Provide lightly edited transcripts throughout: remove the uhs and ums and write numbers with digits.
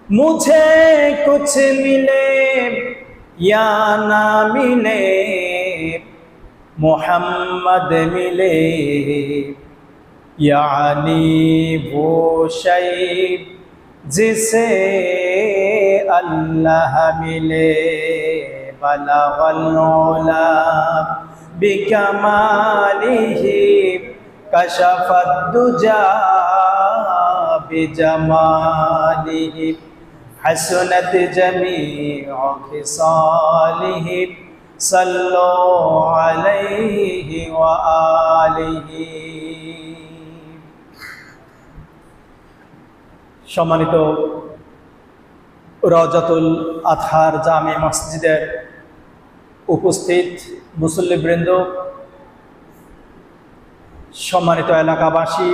मुझे कुछ मिले या ना मिले मोहम्मद मिले, यानी वो शय जिसे अल्लाह मिले। बलगल उला बिकमालिही कशफद दुजा बिजमालिही हसनत जमीउ खिसालिही सल्लु अलैहि व आलिही। सम्मानित रौजातुल आतहार जामे मस्जिदेर उपस्थित मुसल्लिबृंद, सम्मानित एलाकाबासी,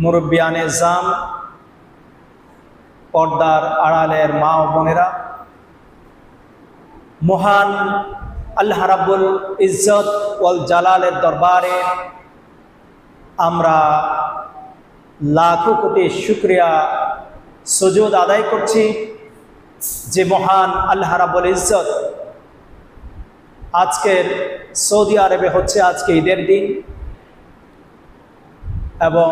मुरब्बियाने जाम, पर्दार आड़ालेर मा ओ बोनेरा, महान आल्लाह रब्बुल इज्जत ओयाल जालालेर दरबारे आमरा लाखों कोटी शुक्रिया सुजूद आदाय करছি যে মহান আল্লাহ রাব্বুল ইজ্জত আজকের সৌদি আরবে হচ্ছে আজকে ঈদের দিন এবং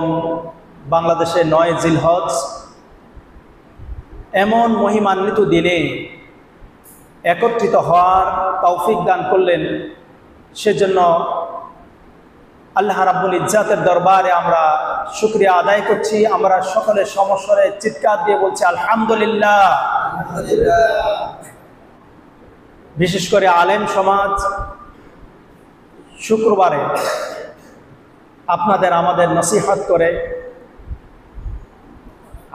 বাংলাদেশে ৯ জিলহজ, এমন মহিমান্বিত দিনে একত্রিত হওয়ার তৌফিক দান করলেন। সেজন্য আল্লাহ রাব্বুল ইজ্জতের দরবারে আমরা শুকরিয়া আদায় করছি। আমরা সকলে সমস্বরে চিৎকার দিয়ে বলছি আলহামদুলিল্লাহ। বিশেষ করে আলেম সমাজ শুক্রবারে আপনাদের আমাদের নসিহত করে।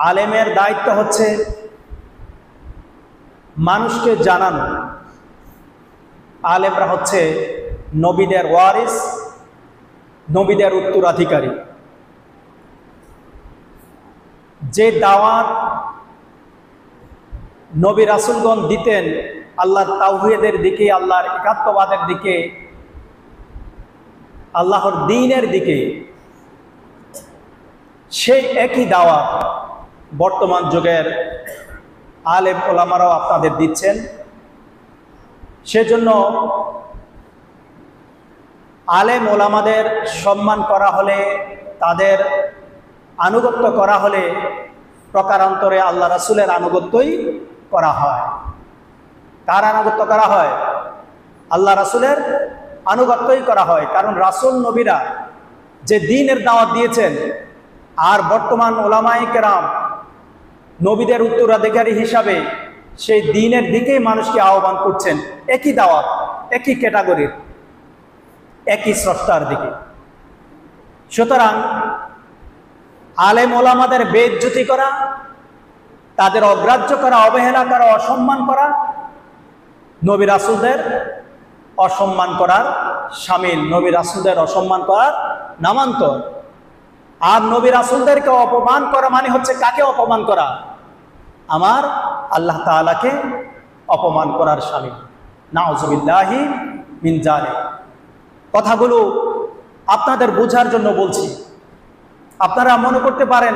আলেমের দায়িত্ব হচ্ছে মানুষকে জানানো। আলেমরা হচ্ছে নবীদের ওয়ারিস, নবীদের উত্তরাধিকারী। যে দাওয়াত নবী রাসূলগণ দিতেন আল্লাহর তাওহীদের দিকে, আল্লাহর একাত্মবাদের দিকে, আল্লাহর দ্বীনের দিকে, সেই একই দাওয়াত বর্তমান যুগের আলেম ওলামারাও আপনাদের দিচ্ছেন। সেজন্য আলেম ওলামাদের সম্মান করা হলে, তাদের আনুগত্য করা হলে প্রকারান্তরে আল্লাহ রাসূলের আনুগত্যই করা হয়। কার আনুগত্য করা হয়? আল্লাহ রাসূলের আনুগত্যই করা হয়। কারণ রাসূল নবীরা যে দ্বীনের দাওয়াত দিয়েছেন, আর বর্তমান ওলামায়ে কেরাম নবীদের উত্তরাধিকারী হিসাবে সেই দ্বীনের দিকেই মানুষকে আহ্বান করছেন। একই দাওয়াত, একই ক্যাটাগরির, একই স্রষ্টার দিকে। সুতরাং আলেম ওলামাদের বেইজ্জতি করা, তাদের অগ্রাহ্য করা, অবহেলা করা, অসম্মান করা নবী রাসূলদের অসম্মান করার শামিল, নবী রাসূলদের অসম্মান করার নামান্তর। আর নবী রাসূলদেরকে অপমান করা মানে হচ্ছে কাকে অপমান করা? আমার আল্লাহ তাআলাকে অপমান করার শামিল। নাউযুবিল্লাহি মিন যালিক। কথাগুলো আপনাদের বোঝার জন্য বলছি। আপনারা মনে করতে পারেন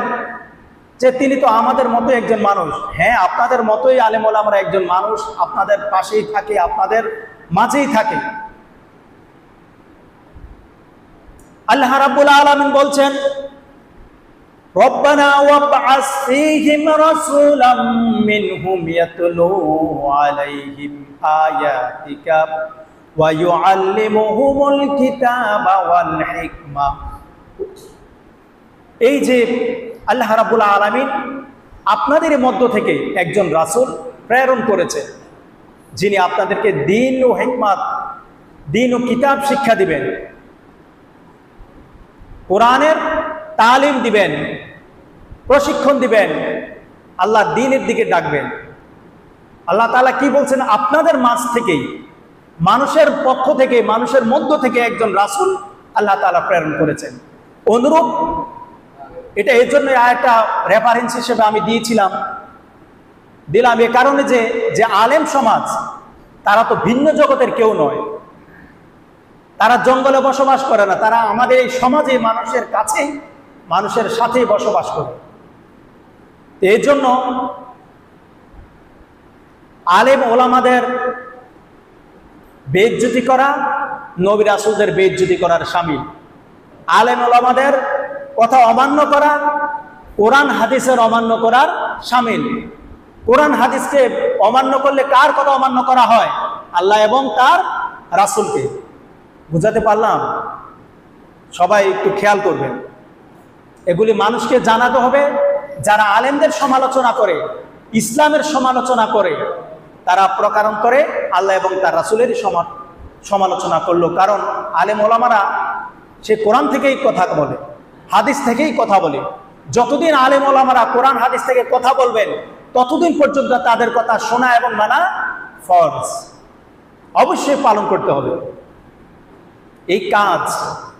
যে তিনি তো আমাদের মতো একজন মানুষ। হ্যাঁ, আপনাদের মতোই আলেম ওলামারা একজন মানুষ, আপনাদের পাশেই থাকে, আপনাদের মাঝেই থাকে। আল্লাহ রাব্বুল আলামিন বলছেন, রব্বানা ওয়াবআস ফীহিম রাসূলাম মিনহুম ইয়াতলু আলাইহিম আয়াতিকা ওয়া ইউআল্লিমুহুমুল কিতাবা ওয়াল হিকমা। এই যে আল্লাহ রাব্বুল আলামিন আপনাদের মধ্য থেকে একজন রাসূল প্রেরণ করেছে, যিনি আপনাদেরকে দ্বীন ও হিকমত, দ্বীন ও কিতাব শিক্ষা দিবেন, কোরআনের তালিম দিবেন, প্রশিক্ষণ দিবেন, আল্লাহর দ্বীনের দিকে ডাকবেন। আল্লাহ তাআলা কি বলছেন? আপনাদের মাঝ থেকেই, মানুষের পক্ষ থেকে, মানুষের মধ্য থেকে একজন রাসূল আল্লাহ তাআলা প্রেরণ করেছেন। অনুরূপ এটা এই জন্য একটা রেফারেন্স হিসেবে আমি দিলাম এ কারণে যে আলেম সমাজ তারা তো ভিন্ন জগতের কেউ নয়, তারা জঙ্গলে বসবাস করে না, তারা আমাদের এই সমাজে মানুষের কাছেই, মানুষের সাথেই বসবাস করে। এই জন্য আলেম ওলামাদের বেইজ্জতি করা নবী রাসূলদের বেইজ্জতি করার শামিল। আলেম ওলামাদের কথা অমান্য করা কোরআন হাদিসের অমান্য করার শামিল। কোরআন হাদিসকে অমান্য করলে কার কথা অমান্য করা হয়? আল্লাহ এবং তার রাসূলকে। বুঝাতে পারলাম? সবাই একটু খেয়াল করবেন। এগুলি মানুষকে জানাতে হবে। যারা আলেমদের সমালোচনা করে, ইসলামের সমালোচনা করে, তারা প্রকারান্তরে আল্লাহ এবং তার রাসূলেরই সমালোচনা করলো। কারণ আলেম ওলামারা সে কোরআন থেকেই কথা বলে, হাদিস থেকেই কথা বলে। যতদিন আলেম ওলামারা কোরআন হাদিস থেকে কথা বলবেন, ততদিন পর্যন্ত তাদের কথা শোনা এবং মানা ফরজ, অবশ্যই পালন করতে হবে। এই কাজ,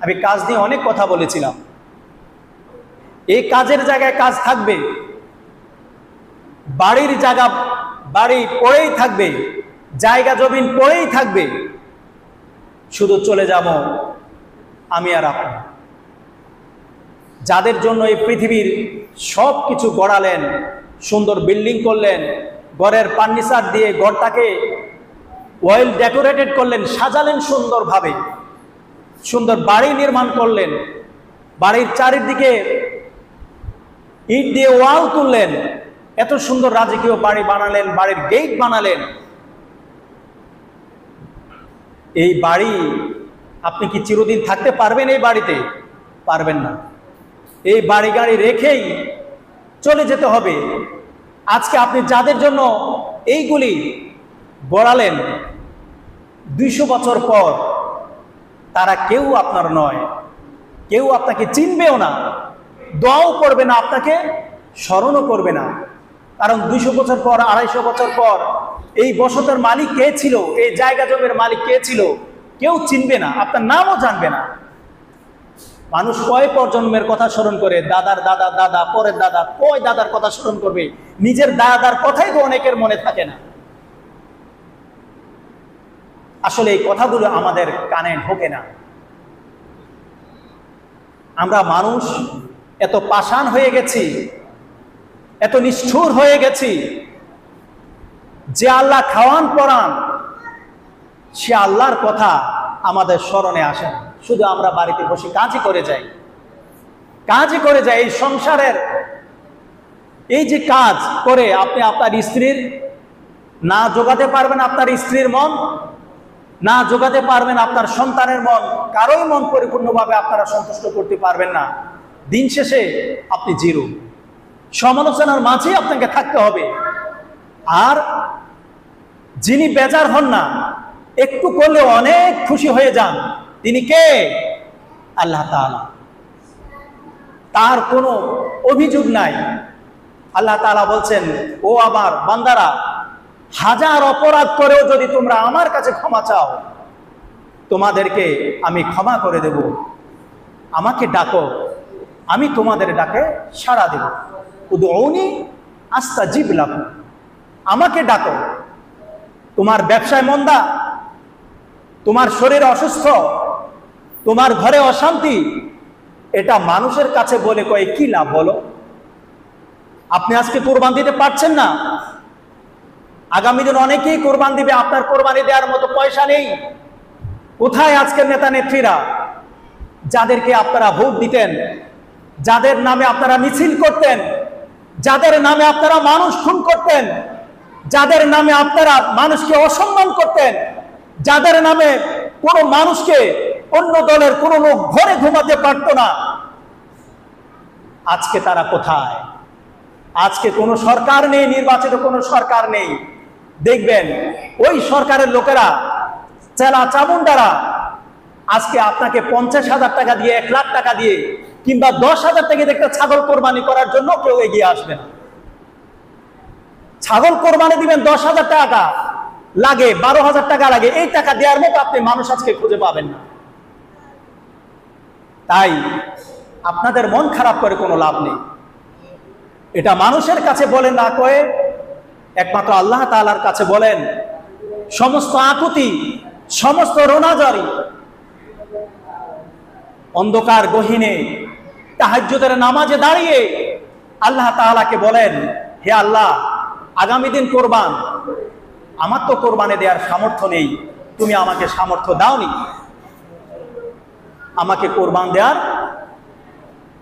আমি কাজ নিয়ে অনেক কথা বলেছিলাম। এই কাজের জায়গায় কাজ থাকবে, বাড়ির জায়গা বাড়ি পড়েই থাকবে, জায়গা জমিন পড়েই থাকবে, শুধু চলে যাব আমি আর আপনি। যাদের জন্য এই পৃথিবীর সব কিছু গড়ালেন, সুন্দর বিল্ডিং করলেন, ঘরের ফার্নিচার দিয়ে ঘরটাকে ওয়েল ডেকোরেটেড করলেন, সাজালেন সুন্দরভাবে, সুন্দর বাড়ি নির্মাণ করলেন, বাড়ির চারিদিকে ইট দিয়ে ওয়াল তুললেন, এত সুন্দর রাজকীয় বাড়ি বানালেন, বাড়ির গেট বানালেন। এই বাড়ি আপনি কি চিরদিন থাকতে পারবেন? এই বাড়িতে পারবেন না। এই বাড়ি গাড়ি রেখেই চলে যেতে হবে। আজকে আপনি যাদের জন্য এইগুলি গড়ালেন, 200 বছর পর তারা কেউ আপনার নয়, কেউ আপনাকে চিনবেও না, দোয়াও করবে না, আপনাকে স্মরণও করবে না। কারণ 200 বছর পর, 250 বছর পর এই বসতের মালিক কে ছিল, এই জায়গা জমির মালিক কে ছিল, কেউ চিনবে না, আপনার নামও জানবে না। মানুষ কয় প্রজন্মের কথা স্মরণ করে? দাদার দাদা, দাদা পরের দাদা, কয় দাদার কথা স্মরণ করবে? নিজের দাদার কথাই তো অনেকের মনে থাকে না। আসলে এই কথাগুলো আমাদের কানে ঢোকে না। আমরা মানুষ এত পাষাণ হয়ে গেছি, এত নিষ্ঠুর হয়ে গেছি, যে আল্লাহ খাওয়ান পরান সে আল্লাহর কথা আমাদের স্মরণে আসে না। শুধু আমরা বাড়িতে বসে কাজই করে যাই, কাজই করে যাই। এই সংসারের এই যে কাজ করে আপনি আপনার স্ত্রীর না জোগাতে পারবেন, আপনার স্ত্রীর মন না জোগাতে পারবেন, আপনার সন্তানের মন, কারোই মন পরিপূর্ণভাবে আপনারা সন্তুষ্ট করতে পারবেন না। দিন শেষে আপনি জিরো, সমালোচনার মাঝেই আপনাকে থাকতে হবে। আর যিনি বেজার হন না, একটু করলে অনেক খুশি হয়ে যান, তিনি কে? আল্লাহ তাআলা। তার কোনো অভিযোগ নাই। আল্লাহ তাআলা বলছেন, ও আমার বান্দারা, হাজার অপরাধ করেও যদি তোমরা আমার কাছে ক্ষমা চাও, তোমাদেরকে আমি ক্ষমা করে দেব। আমাকে ডাকো, আমি তোমাদের ডাকে সাড়া দেব। উদউনি আস্তাজিব লাকুম। আমাকে ডাকো। তোমার ব্যবসায় মন্দা, তোমার শরীর অসুস্থ, তোমার ঘরে অশান্তি, এটা মানুষের কাছে বলে কয়ে কি লাভ বলো? আপনি আজকে কোরবান দিতে পারছেন না, আগামী দিন অনেকেই কোরবান দিবে, আপনার কোরবানি দেওয়ার মতো পয়সা নেই। কোথায় আজকের নেতা নেত্রীরা, যাদেরকে আপনারা ভোট দিতেন, যাদের নামে আপনারা মিছিল করতেন, যাদের নামে আপনারা মানুষ খুন করতেন, যাদের নামে আপনারা মানুষকে অসম্মান করতেন, যাদের নামে কোনো মানুষকে অন্য দলের কোনো লোক ঘরে ঘুমাতে পারত না, আজকে তারা কোথায়? আজকে কোনো সরকার নেই, নির্বাচিত কোনো সরকার নেই। দেখবেন ওই সরকারের লোকেরা, চেলা চামুন্ডারা আজকে আপনাকে 50,000 টাকা দিয়ে, 1 লাখ টাকা দিয়ে, কিংবা 10,000 টাকা দিয়ে একটা ছাগল কোরবানি করার জন্য কেউ এগিয়ে আসবে না। ছাগল কোরবানি দিবেন 10,000 টাকা লাগে, 12,000 টাকা লাগে, এই টাকা দেওয়ার মতো আপনি মানুষ আজকে খুঁজে পাবেন না। তাই আপনাদের মন খারাপ করে কোনো লাভ নেই। এটা মানুষের কাছে বলেন না কয়ে একমাত্র আল্লাহ তাআলার কাছে বলেন। সমস্ত আকুতি, সমস্ত রোনাজারি, অন্ধকার গহীনে তাহাজ্জুদের নামাজে দাঁড়িয়ে আল্লাহ তাআলাকে বলেন, হে আল্লাহ, আগামী দিন কোরবান, আমার তো কোরবানি দেওয়ার সামর্থ্য নেই, তুমি আমাকে সামর্থ্য দাওনি, আমাকে কোরবান দেওয়ার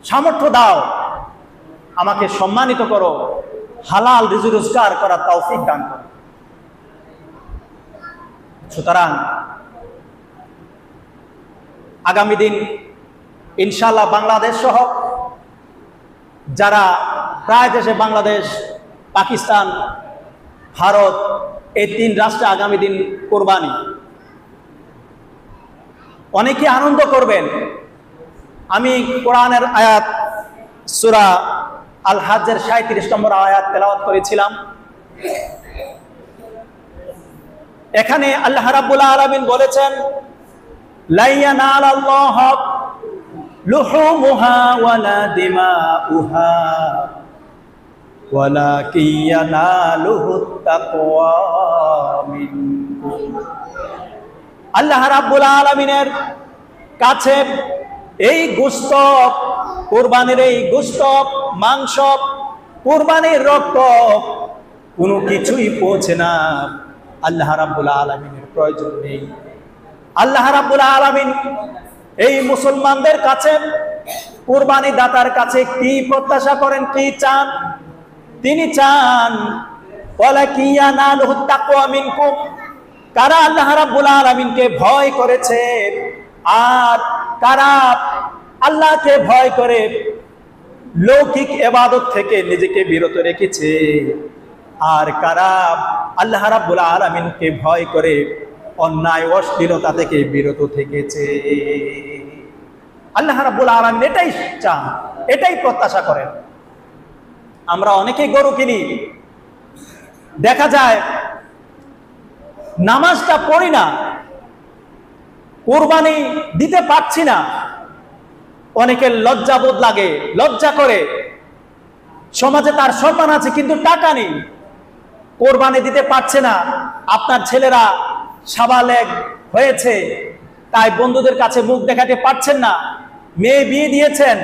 সামর্থ্য দাও, আমাকে সম্মানিত করো, হালাল রিজি রোজগার করার তৌফিক দান করো। সুতরাং আগামী দিন ইনশাআল্লাহ বাংলাদেশ সহ যারা প্রায় দেশে, বাংলাদেশ, পাকিস্তান, ভারত, এই 3 রাষ্ট্রে আগামী দিন কোরবানি, অনেকে আনন্দ করবেন। আমি কোরআনের আয়াত সূরা আল হাজ্জের 37 নম্বর আয়াত তেলাওয়াত করেছিলাম। এখানে আল্লাহ রাব্বুল আলামিন বলেছেন, লা ইয়ানালাল্লাহ লুহুমুহা ওয়ালা দিমাউহা ওয়ালাকিন ইয়ানালুহুত তাকওয়া মিনকুম। আল্লাহ রাব্বুল আলামিনের কাছে এই গোশত, কুরবানির এই গোশত, মাংস, কুরবানির রক্ত কোনো কিছুই পৌঁছে না। আল্লাহ রাব্বুল আলামিনের প্রয়োজন নেই। আল্লাহ রাব্বুল আলামিন এই মুসলমানদের কাছে, কুরবানি দাতার কাছে কি প্রত্যাশা করেন, কি চান? তিনি চান ওয়ালাকিন ইয়ানালুহুত তাকওয়া মিনকুম, কারা আল্লাহ রাব্বুল আলামিনকে ভয় করেছে আর কারা আল্লাহকে ভয় করে লৌকিক ইবাদত থেকে নিজেকে বিরত রেখেছে, আর কারা আল্লাহ রাব্বুল আলামিনকে ভয় করে অন্যায় অশ্লীলতা থেকে বিরত থেকেছে। আল্লাহ রাব্বুল আলামিন এটাই চান, এটাই প্রত্যাশা করেন। আমরা অনেকেই গরু কিনি, দেখা যায় নামাজটা পড়ি না, কোরবানি দিতে পারছি না, অনেকের লজ্জাবোধ লাগে, লজ্জা করে, সমাজে তার সম্মান আছে কিন্তু টাকা নেই, কোরবানি দিতে পারছে না। আপনার ছেলেরা সাবালেগ হয়েছে, তাই বন্ধুদের কাছে মুখ দেখাতে পারছেন না। মেয়ে বিয়ে দিয়েছেন,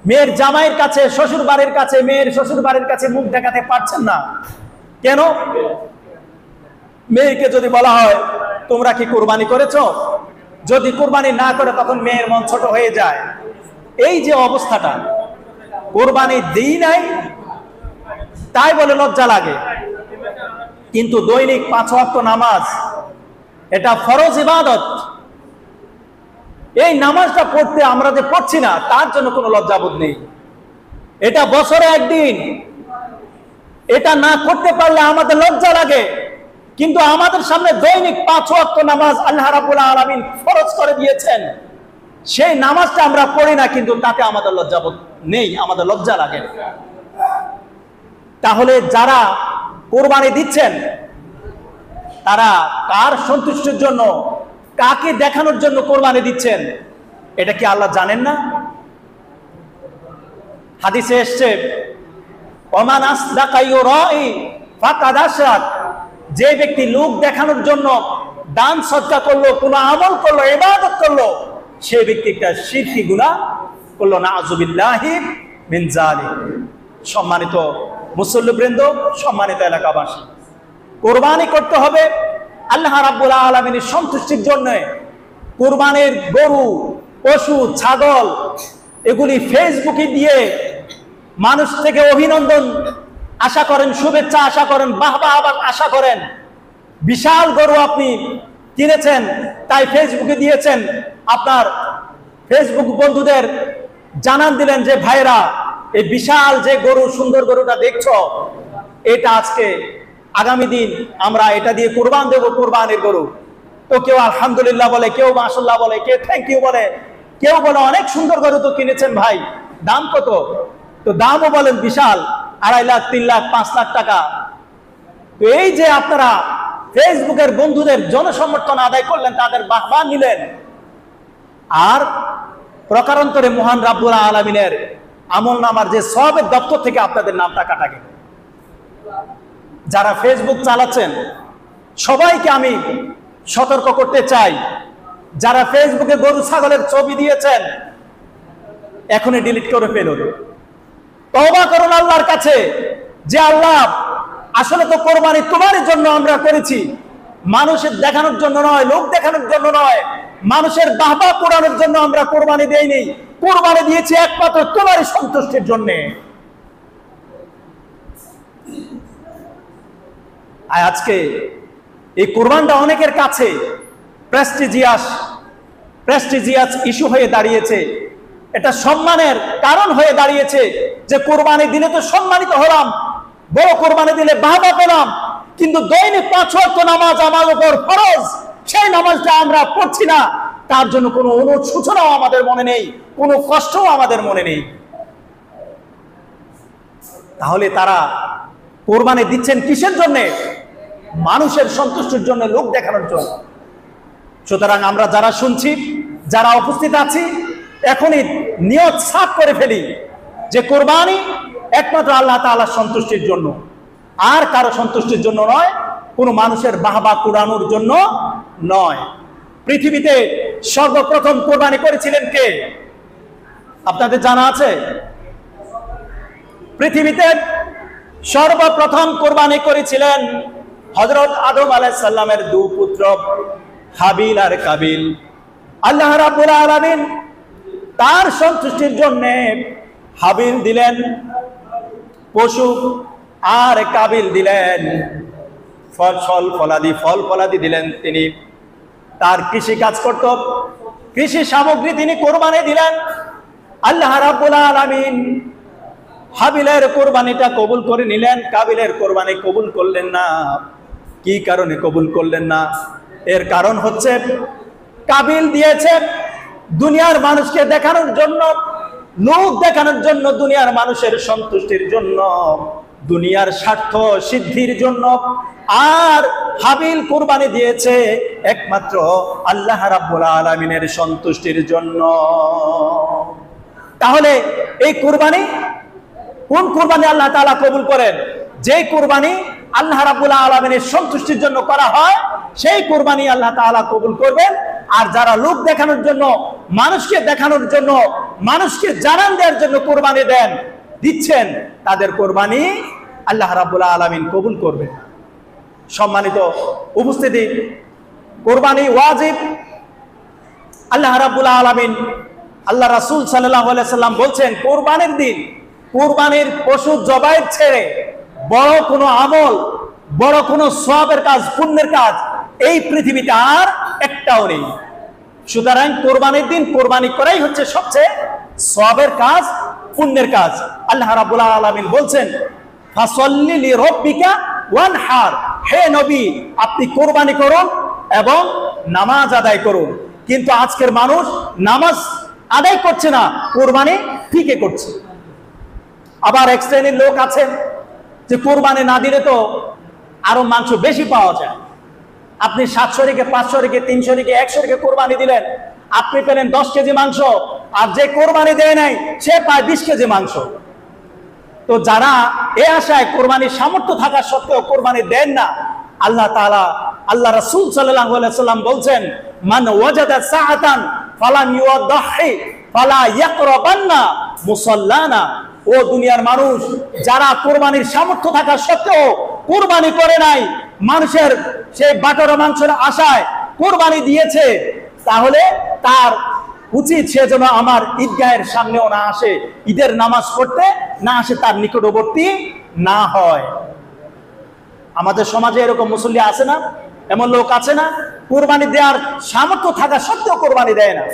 মেয়ের জামাইয়ের কাছে, শ্বশুর বাড়ির কাছে, মেয়ের শ্বশুর বাড়ির কাছে মুখ দেখাতে পারছেন না। কেন? মেয়েকে যদি বলা হয় তোমরা কি কোরবানি করেছো, যদি কোরবানি না করে তখন মেয়ের মন ছোট হয়ে যায়। এই যে অবস্থাটা, কোরবানি দিই নাই তাই বলে লজ্জা লাগে, কিন্তু দৈনিক 5 ওয়াক্ত নামাজ, এটা ফরজ ইবাদত। এই নামাজটা পড়তে আমরা যে পড়ছি না তার জন্য কোনো লজ্জাবোধ নেই। এটা বছরে একদিন, এটা না করতে পারলে আমাদের লজ্জা লাগে, কিন্তু আমাদের সামনে দৈনিক 5 ওয়াক্ত নামাজ আল্লাহ রাব্বুল আলামিন ফরজ করে দিয়েছেন, সেই নামাজটা আমরা পড়ি না, কিন্তু তাতে আমাদের লজ্জাবোধ নেই, আমাদের লজ্জা লাগে। তাহলে যারা কোরবানি দিচ্ছেন তারা কার সন্তুষ্টির জন্য, কাকে দেখানোর জন্য কোরবানি দিচ্ছেন, এটা কি আল্লাহ জানেন না? হাদিসে এসছে, ওমান আসদাকা ইউরাই ফাকাদ আশরাক, যে ব্যক্তি লোক দেখানোর জন্য দান সদকা করলো, কোনো আমল করলো, ইবাদত করলো, সেই ব্যক্তি একটা শিরকি গুনাহ করলো, নাউযুবিল্লাহি মিন যালিক। সম্মানিত মুসল্লিবৃন্দ, সম্মানিত এলাকাবাসী, কোরবানি করতে হবে আল্লাহ রাব্বুল আলামিনের সন্তুষ্টির জন্য। কোরবানির গরু, পশু, ছাগল এগুলি ফেসবুকে দিয়ে মানুষ থেকে অভিনন্দন আশা করেন, শুভেচ্ছা আশা করেন, বাহবা আশা করেন। বিশাল গরু আপনি কিনেছেন, তাই ফেসবুকে দিয়েছেন, আপনার ফেসবুক বন্ধুদের জানান দিলেন যে ভাইরা, এই বিশাল যে গরু, সুন্দর গরুটা দেখছো, এটা আজকে আগামী দিন আমরা এটা দিয়ে কুরবান দেব, কুরবানির গরু। তো কেউ আলহামদুলিল্লাহ বলে, কেউ মাশাআল্লাহ বলে, কেউ থ্যাংক ইউ বলে, কেউ বলে অনেক সুন্দর গরু তো কিনেছেন ভাই, দাম কত? তো দামও বলেন বিশাল, 2.5 লাখ, 3 লাখ, 5 লাখ টাকা। তো এই যে আপনারা ফেসবুকের বন্ধুদের জনসমর্থন আদায় করলেন, তাদের বাহবা নিলেন, আর প্রকারান্তরে মহান রাব্বুল আলামিনের আমল নামার যে সওয়াবের দপ্তর থেকে আপনাদের নামটা কাটা গেল। যারা ফেসবুক চালাচ্ছেন সবাইকে আমি সতর্ক করতে চাই, যারা ফেসবুকে গরু ছাগলের ছবি দিয়েছেন এখনই ডিলিট করে ফেলুন। তওবা করুন আল্লাহর কাছে যে আল্লাহ, আসলে তো কোরবানি তোমার জন্য আমরা করেছি, মানুষের দেখানোর জন্য নয়, লোক দেখানোর জন্য নয়, মানুষের বাহবা পোড়ানোর জন্য আমরা কোরবানি দেইনি। কোরবানি দিয়েছি একমাত্র তোমারই সন্তুষ্টির জন্য। আর আজকে এই কোরবানটা অনেকের কাছে প্রেস্টিজিয়াস ইস্যু হয়ে দাঁড়িয়েছে। এটা সম্মানের কারণ হয়ে দাঁড়িয়েছে যে কোরবানি দিলে তো সম্মানিত হলাম, বড় কোরবানি দিলে বাহবা পেলাম, কিন্তু দৈনিক 5 ওয়াক্ত নামাজ আমার উপর ফরজ, সেই নামাজটা আমরা পড়ছি না, তার জন্য কোনো অনুশোচনাও আমাদের মনে নেই, কোনো কষ্টও আমাদের মনে নেই। তাহলে তারা কোরবানি দিচ্ছেন কিসের জন্য? মানুষের সন্তুষ্টির জন্য, লোক দেখানোর জন্য। সুতরাং আমরা যারা শুনছি, যারা উপস্থিত আছি, এখনই নিয়ত সাফ করে ফেলি যে কোরবানি একমাত্র আল্লাহ তাআলার সন্তুষ্টির জন্য, আর কারো সন্তুষ্টির জন্য নয়, কোনো মানুষের বাহবা কুড়ানোর জন্য নয়। পৃথিবীতে সর্বপ্রথম কোরবানি করেছিলেন কে? আপনাদের জানা আছে? পৃথিবীতে সর্বপ্রথম কোরবানি করেছিলেন হযরত আদম আলাইহিস সালামের 2 পুত্র হাবিল আর কাবিল। আল্লাহ রাব্বুল আলামিন তার সন্তুষ্টির জন্য হাবিল দিলেন পশু, আর কাবিল দিলেন ফল ফলাদি দিলেন। তিনি তার কৃষি কাজ করত, কৃষি সামগ্রী তিনি কোরবানি দিলেন। আল্লাহ রাব্বুল আলামিন হাবিলের কোরবানিটা কবুল করে নিলেন, কাবিলের কোরবানি কবুল করলেন না। কি কারণে কবুল করলেন না? এর কারণ হচ্ছে কাবিল দিয়েছে দুনিয়ার মানুষকে দেখানোর জন্য, লোক দেখানোর জন্য, দুনিয়ার মানুষের সন্তুষ্টির জন্য, দুনিয়ার স্বার্থ সিদ্ধির জন্য। আর হাবিল কোরবানি দিয়েছে একমাত্র আল্লাহ রাব্বুল আলামিনের সন্তুষ্টির জন্য। তাহলে এই কোরবানি, কোন কোরবানি আল্লাহ তাআলা কবুল করেন? যে কোরবানি আল্লাহ রাব্বুল আলামিনের সন্তুষ্টির জন্য করা হয়, সেই কোরবানি আল্লাহ তাআলা কবুল করবেন। আর যারা লোক দেখানোর জন্য, মানুষকে দেখানোর জন্য, মানুষকে জানান দেওয়ার জন্য কোরবানি দিচ্ছেন, তাদের কোরবানি আল্লাহ রাব্বুল আলামিন কবুল করবেন। সম্মানিত উপস্থিতি, কোরবানি ওয়াজিব। আল্লাহ রাব্বুল আলামিন, আল্লাহ রাসূল সাল্লাল্লাহু আলাইহি সাল্লাম বলছেন, কোরবানির দিন কোরবানির পশু জবাই ছেড়ে বড় কোনো আমল, বড় কোনো সওয়াবের কাজ, পুণ্যের কাজ এই পৃথিবীতে আর একটাও নেই। সুতরাং কোরবানির দিন কোরবানি করাই হচ্ছে সবচেয়ে সওয়াবের কাজ, পুণ্যের কাজ। আল্লাহ রাব্বুল আলামিন বলছেন, ফাসাল্লি লিরাব্বিকা ওয়ানহার, হে নবী আপনি কোরবানি করুন এবং নামাজ আদায় করুন। কিন্তু আজকের মানুষ নামাজ আদায় করছে না, কোরবানি ঠিকই করছে। আবার এক শ্রেণীর লোক আছেন যে কোরবানি না দিলে তো আরো মাংস বেশি পাওয়া যায়। আপনি 700 রেখে, 500 রেখে, 300 রেখে, 100 রেখে কোরবানি দিলেন, আপনি পেলেন 10 কেজি মাংস, আর যে কোরবানি দেয় নাই সে পায় 20 কেজি মাংস। তো যারা এ আশায় কোরবানির সামর্থ্য থাকা সত্ত্বেও কোরবানি দেন না, আল্লাহ তাআলা, আল্লাহ রাসূল সাল্লাল্লাহু আলাইহি সাল্লাম বলছেন, মান ওয়াজাদা সাআতান ফালাম ইউদাহি ফালা ইয়াকরাবান্না মুসাল্লানা। ও দুনিয়ার মানুষ, যারা কোরবানির সামর্থ্য থাকা সত্ত্বেও কোরবানি করে নাই, মানুষের সেই বাটার মাংসের আশায় কোরবানি দিয়েছে, তাহলে তার উচিত সে যেন আমার ঈদগাহের সামনেও না আসে, ঈদের নামাজ পড়তে না আসে, তার নিকটবর্তী না হয়। আমাদের সমাজে এরকম মুসল্লি আছে না? এমন লোক আছে না? কোরবানি দেওয়ার সামর্থ্য থাকা সত্ত্বেও কোরবানি দেয় না।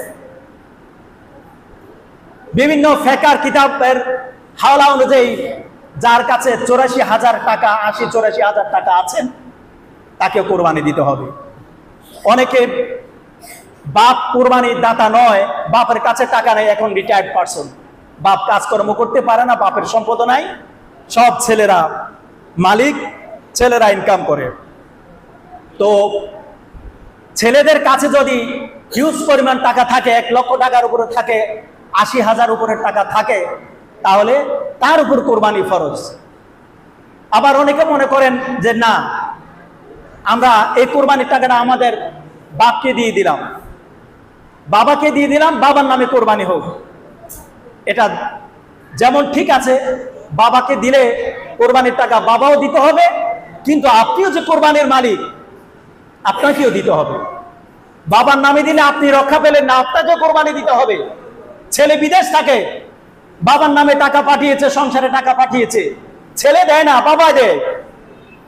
বিভিন্ন ফেকার কিতাবের হাওলা অনুযায়ী যার কাছে 84,000 টাকা, 84,000 টাকা আছেন, তাকে কোরবানি দিতে হবে। অনেকে বাপ কোরবানির দাতা নয়, বাপের কাছে টাকা নেই, এখন রিটায়ার্ড পারসন, বাপ কাজকর্ম করতে পারে না, বাপের সম্পদ নাই, সব ছেলেরা মালিক, ছেলেরা ইনকাম করে। তো ছেলেদের কাছে যদি হিউজ পরিমাণ টাকা থাকে, 1 লক্ষ টাকার উপরে থাকে, 80,000 উপরের টাকা থাকে, তাহলে তার উপর কোরবানি ফরজ। আবার অনেকে মনে করেন যে না, আমরা এই কোরবানির টাকাটা আমাদের বাপকে দিয়ে দিলাম, বাবাকে দিয়ে দিলাম, বাবার নামে কোরবানি হোক। এটা যেমন ঠিক আছে, বাবাকে দিলে কোরবানির টাকা বাবাও দিতে হবে, কিন্তু আপনিও যে কোরবানির মালিক, আপনাকেও দিতে হবে। বাবার নামে দিলে আপনি রক্ষা পেলেন না, আপনাকেও কোরবানি দিতে হবে। ছেলে বিদেশ থাকে, বাবার নামে টাকা পাঠিয়েছে, সংসারে টাকা পাঠিয়েছে, ছেলে দেয় না, বাবা দেয়।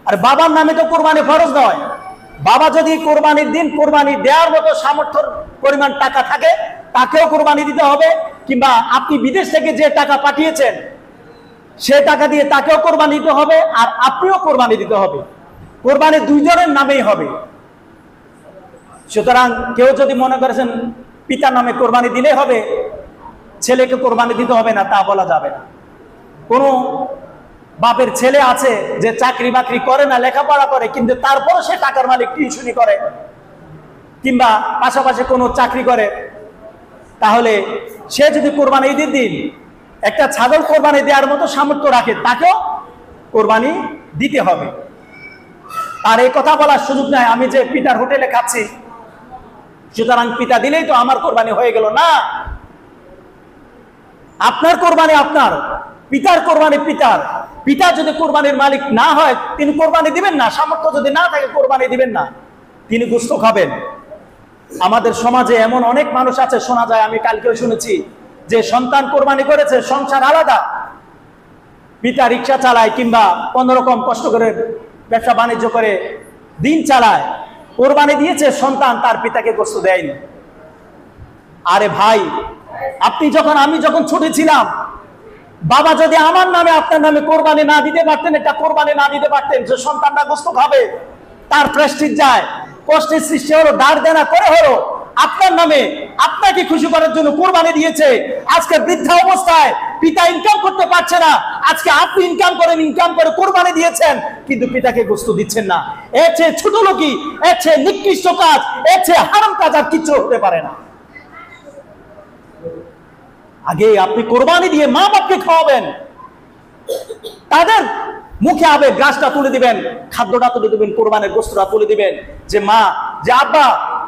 আর বাবার নামে তো কোরবানি ফরজ নয়। বাবা যদি কোরবানির দিন কোরবানি দেওয়ার মতো সামর্থ্যের পরিমাণ টাকা থাকে, তাকেও কোরবানি দিতে হবে। কিংবা আপনি বিদেশ থেকে যে টাকা পাঠিয়েছেন, সে টাকা দিয়ে তাকেও কোরবানি দিতে হবে, আর আপনিও কোরবানি দিতে হবে। কোরবানি দুইজনের নামেই হবে। সুতরাং কেউ যদি মনে করেছেন পিতার নামে কোরবানি দিলে হবে, ছেলেকে কোরবানি দিতে হবে না, তা বলা যাবে না। কোনো বাপের ছেলে আছে যে চাকরি বাকরি করে না, লেখাপড়া করে, কিন্তু তারপরও সে টাকার মালিক, টিউশনি করে, কিংবা পাশাপাশি কোনো চাকরি করে, তাহলে সে যদি কোরবানি ঈদের দিন একটা ছাগল কোরবানি দেওয়ার মতো সামর্থ্য রাখে, তাকেও কোরবানি দিতে হবে। আর এই কথা বলার সুযোগ নাই আমি যে পিতার হোটেলে খাচ্ছি, সুতরাং পিতা দিলেই তো আমার কোরবানি হয়ে গেল না। আপনার কোরবানি আপনার, পিতার কোরবানি পিতার। পিতা যদি কোরবানির মালিক না হয়, তিনি কোরবানি দিবেন না। সামর্থ্য যদি না থাকে, কোরবানি দিবেন না, তিনি গোশত খাবেন। আমাদের সমাজে এমন অনেক মানুষ আছে, শোনা যায়, আমি কালকেও শুনেছি, যে সন্তান কোরবানি করেছে, সংসার আলাদা, পিতা রিক্সা চালায় কিংবা কোনো রকম কষ্ট করে ব্যবসা বাণিজ্য করে দিন চালায়, কোরবানি দিয়েছে, সন্তান তার পিতাকে গোশত দেয়নি। আরে ভাই, আপনি যখন, আমি যখন ছোট ছিলাম, বাবা যদি আমার নামে আপনার নামে কোরবানি না দিতে পারতেন, একটা কোরবানি না দিতে পারতেন, যে সন্তানটা গোশত খাবে, তার প্রেস্টিজ যায়, কষ্টের সৃষ্টি হলো, দাঁড় দেনা করে হলো আপনার নামে, আপনাকে খুশি করার জন্য কোরবানি দিয়েছে। আজকে বৃদ্ধা অবস্থায় পিতা ইনকাম করতে পারছে না, আজকে আপনি ইনকাম করে কোরবানি দিয়েছেন, কিন্তু পিতাকে গোশত দিচ্ছেন না। এর চেয়ে ছোট লোকই, এর চেয়ে নিকৃষ্ট কাজ, এর চেয়ে হারাম কাজ আর কিছু হতে পারে না। আগে আপনি কোরবানি দিয়ে মা বাপকে খাওয়াবেন, তাদের মুখে আবে গাছটা তুলে দিবেন, খাদ্যটা তুলে দিবেন, কোরবানির গোশতটা তুলে দিবেন, যে মা, যে আব্বা,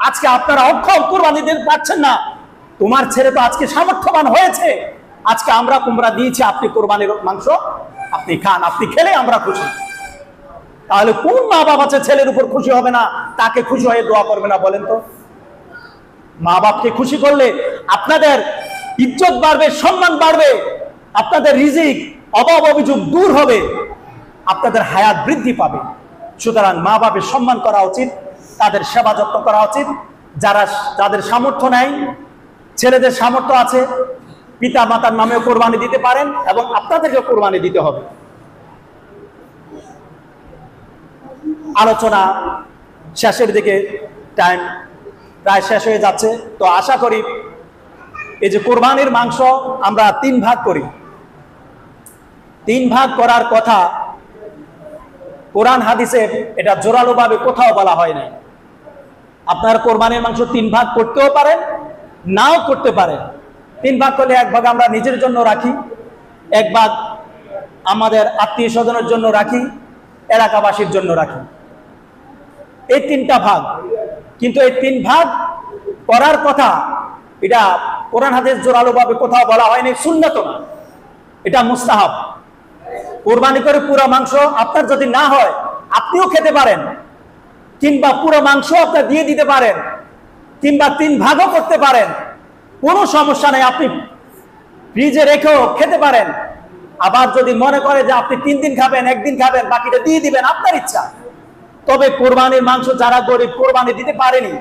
আজকে আপনারা অক্ষম, কোরবানি দিতে পারছেন না, তোমার ছেলে তো আজকে সামর্থ্যবান হয়েছে, আজকে আমরা কুমড়া দিয়েছি, আপনি কোরবানির মাংস আপনি খান, আপনি খেলে আমরা খুশি। তাহলে কোন মা বাবা আছে ছেলের উপর খুশি হবে না, তাকে খুশি হয়ে দোয়া করবে না বলেন তো? মা বাপকে খুশি করলে আপনাদের ইজ্জত বাড়বে, সম্মান বাড়বে, আপনাদের রিজিক, অভাব অভিযোগ দূর হবে, আপনাদের হায়াত বৃদ্ধি পাবে। সুতরাং মা বাপের সম্মান করা উচিত, তাদের সেবা যত্ন করা উচিত। যাদের সামর্থ্য নেই, ছেলেদের সামর্থ্য আছে, পিতা মাতার নামেও কোরবানি দিতে পারেন, এবং আপনাদেরকে কোরবানি দিতে হবে। আলোচনা শেষের দিকে, টাইম প্রায় শেষ হয়ে যাচ্ছে। তো আশা করি এই যে কোরবানির মাংস আমরা 3 ভাগ করি, 3 ভাগ করার কথা কোরআন হাদিসে এটা জোরালোভাবে কোথাও বলা হয় নাই। আপনার কোরবানির মাংস 3 ভাগ করতেও পারেন, নাও করতে পারেন। 3 ভাগ করলে 1 ভাগ আমরা নিজের জন্য রাখি, 1 ভাগ আমাদের আত্মীয় স্বজনের জন্য রাখি, এলাকাবাসীর জন্য রাখি, এই 3টা ভাগ। কিন্তু এই 3 ভাগ করার কথা এটা কোরআন হাদিস জোরালোভাবে কোথাও বলা হয়নি, সুন্নাত না, এটা মুস্তাহাব। কোরবানি করে পুরো মাংস আপনার যদি না হয়, আপনিও খেতে পারেন, কিংবা পুরো মাংস আপনার দিয়ে দিতে পারেন, কিংবা 3 ভাগও করতে পারেন, কোনো সমস্যা নেই। আপনি ফ্রিজে রেখেও খেতে পারেন। আবার যদি মনে করে যে আপনি 3 দিন খাবেন, 1 দিন খাবেন, বাকিটা দিয়ে দিবেন, আপনার ইচ্ছা। তবে কোরবানির মাংস যারা গরিব, কোরবানি দিতে পারেনি,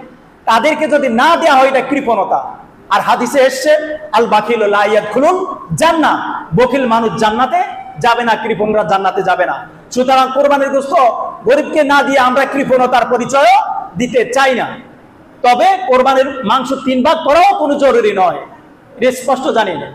তাদেরকে যদি না দেওয়া হয়, এটা কৃপণতা। আর হাদিসে এসছে, আল বাখিল লা ইয়াদখুলুল জান্নাহ, বখিল মানুষ জান্নাতে যাবে না, কৃপণরা জান্নাতে যাবে না। সুতরাং কোরবানির গোশত গরিবকে না দিয়ে আমরা কৃপণতার পরিচয় দিতে চাই না। তবে কোরবানির মাংস 3 ভাগ করাও কোনো জরুরি নয়, এটা স্পষ্ট জানি না।